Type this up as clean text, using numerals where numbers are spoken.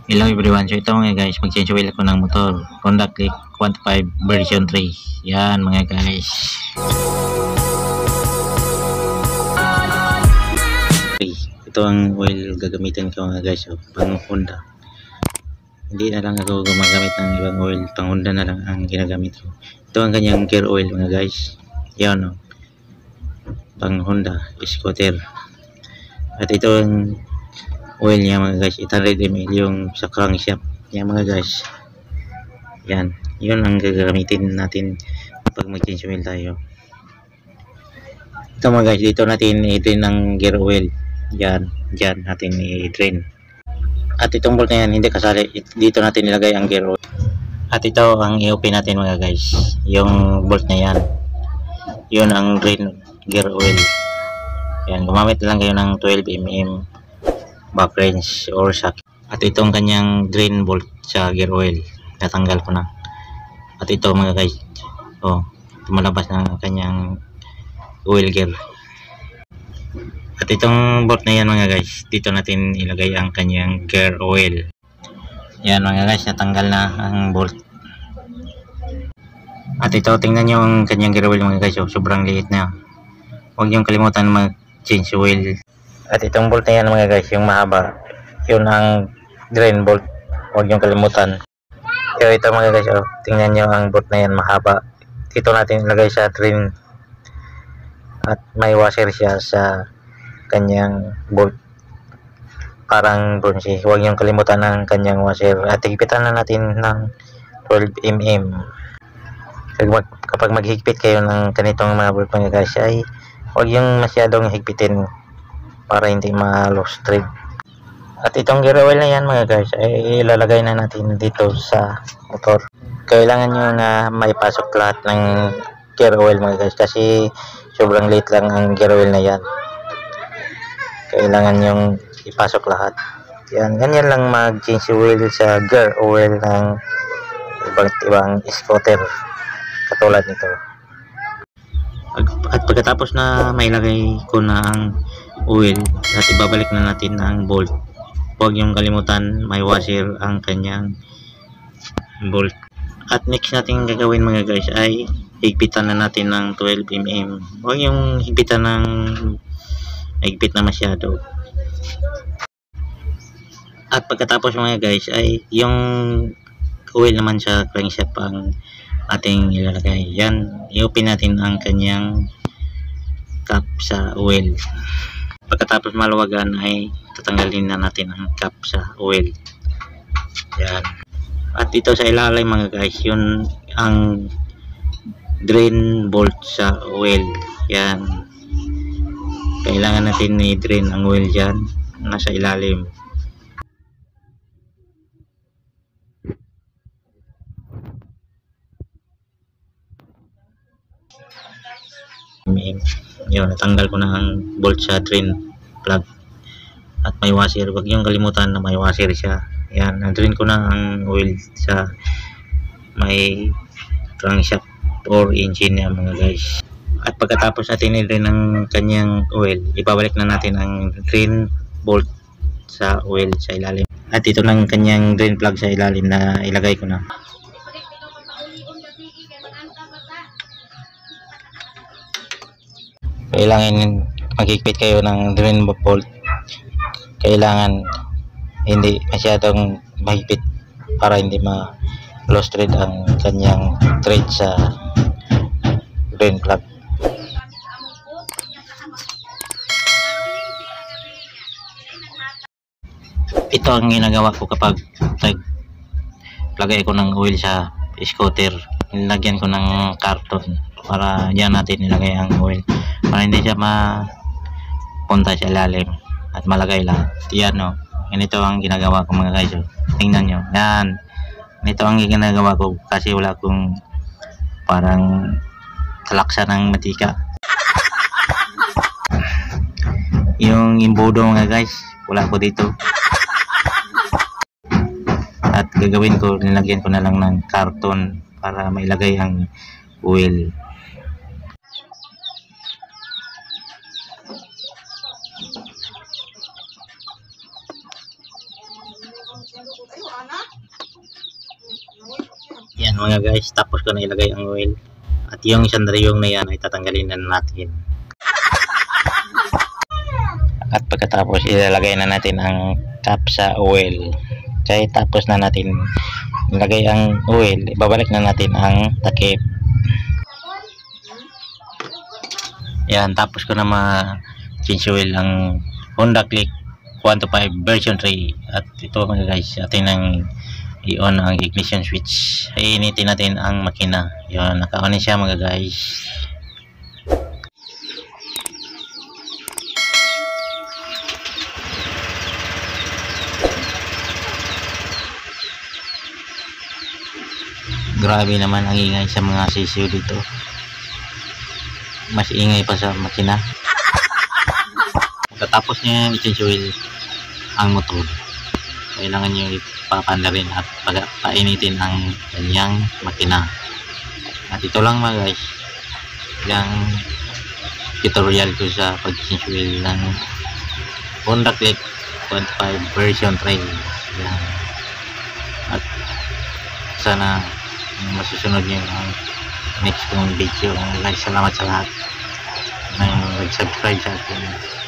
Hello everyone, so ito mga guys, mag-change oil ako ng motor Honda Click 1.5 version 3. Yan mga guys, ito ang oil gagamitin ko mga guys, pang Honda. Hindi na lang ako gumagamit ng ibang oil, pang Honda na lang ang ginagamit ko. Ito ang kanyang gear oil mga guys. Yan pang Honda scooter. At ito ang oil niya mga guys, 800 ml yung sa crankshaft niya mga guys. Yan, yun ang gagamitin natin pag mag-change oil tayo. Ito mga guys, dito natin i-drain ng gear oil. Yan natin i-drain. At itong bolt na yan, hindi kasali. Dito natin ilagay ang gear oil. At ito ang i-open natin mga guys, yung bolt na yan. Yun ang drain gear oil. Yan, gumamit lang kayo ng 12mm back wrench or shock. At itong kanyang drain bolt sa gear oil, natanggal ko na. At ito mga guys, tumalabas na ang kanyang oil gear. At itong bolt na yan mga guys, dito natin ilagay ang kanyang gear oil. Yan mga guys, natanggal na ang bolt. At ito, tingnan nyo ang kanyang gear oil mga guys, sobrang liit na. Huwag nyo kalimutan mag-change oil. At itong bolt na yan mga guys, yung mahaba, yun ang drain bolt. Huwag nyo kalimutan. So ito mga guys, tingnan nyo ang bolt na yan, mahaba. Dito natin ilagay sa drain. At may washer siya sa kanyang bolt, parang bronze. Huwag niyong kalimutan ng kanyang washer. At higipitan na natin ng 12mm. Kapag maghigpit kayo ng ganitong mga bolt mga guys, ay huwag yung masyadong higpitin para hindi ma-loose thread. At itong gear oil na yan mga guys, ay ilalagay na natin dito sa motor. Kailangan nyo na maipasok lahat ng gear oil mga guys, kasi sobrang liit lang ang gear oil na yan. Kailangan yung ipasok lahat. Yan, ganyan lang mag-change oil sa gear oil ng ibang scooter katulad nito. At pagkatapos na mailagay ko na ang oil, at ibabalik na natin ang bolt. Huwag yung kalimutan, may washer ang kanyang bolt. At next natin gagawin mga guys ay higpitan na natin ng 12mm. Huwag yung higpitan ng higpit na masyado. At pagkatapos mga guys ay yung oil naman sa crankshaft ang ating ilalagay. Yan, i-open natin ang kanyang cap sa oil. Pagkatapos maluwagan ay tatanggalin na natin ang cap sa oil. Yan. At ito sa ilalim mga guys, yun ang drain bolt sa oil. Yan, kailangan natin i-drain ang oil dyan, nasa ilalim. Yun, natanggal ko na ang bolt sa drain plug. At may washer, huwag yung kalimutan na may washer siya. Yan, na-drain ko na ang oil sa may crankshaft or engine niya mga guys. At pagkatapos natin i-drain ang kanyang oil, ibabalik na natin ang drain bolt sa oil sa ilalim. At ito ng kanyang drain plug sa ilalim na ilagay ko na. Kailangan maghigpit kayo ng drain bolt. Kailangan hindi masyadong mahigpit para hindi ma-loose thread ang kanyang thread sa drain plug. Ito ang ginagawa ko kapag naglagay ko ng oil sa scooter. Nilagyan ko ng karton para diyan natin nilagay ang oil para hindi siya mapunta sa ilalim at malagay lahat. Yan ganito ang ginagawa ko mga guys. Tingnan nyo, yan, ganito ang ginagawa ko kasi wala akong parang talaksa ng matika. Yung imbudo mga guys, wala ko dito. At gagawin ko, nilagyan ko na lang ng karton para mailagay ang oil. Yan mga guys, tapos ko na ilagay ang oil. At yung isang drayong na yan ay tatanggalin na natin. At pagkatapos ilalagay na natin ang cap sa oil. Kaya tapos na natin ilagay ang oil, ibabalik na natin ang takip. Yan, tapos ko na ma-change oil ang Honda Click 125 version 3. At ito mga guys, atin ang i-on ang ignition switch. Iinitin natin ang makina. Yun, naka-on siya mga guys. Grabe naman ang ingay sa mga sisiw dito. Mas ingay pa sa makina. Pagkatapos niya i-change oil ang motor, kailangan nyo ipapanda rin at painitin ang kanyang makina. At ito lang mga guys, yung tutorial ko sa pag-change oil ng Honda Click 125 version 3. Yan. At sana masusunod nyo ang next kong video. Guys, salamat sa lahat na nag-subscribe sa akin.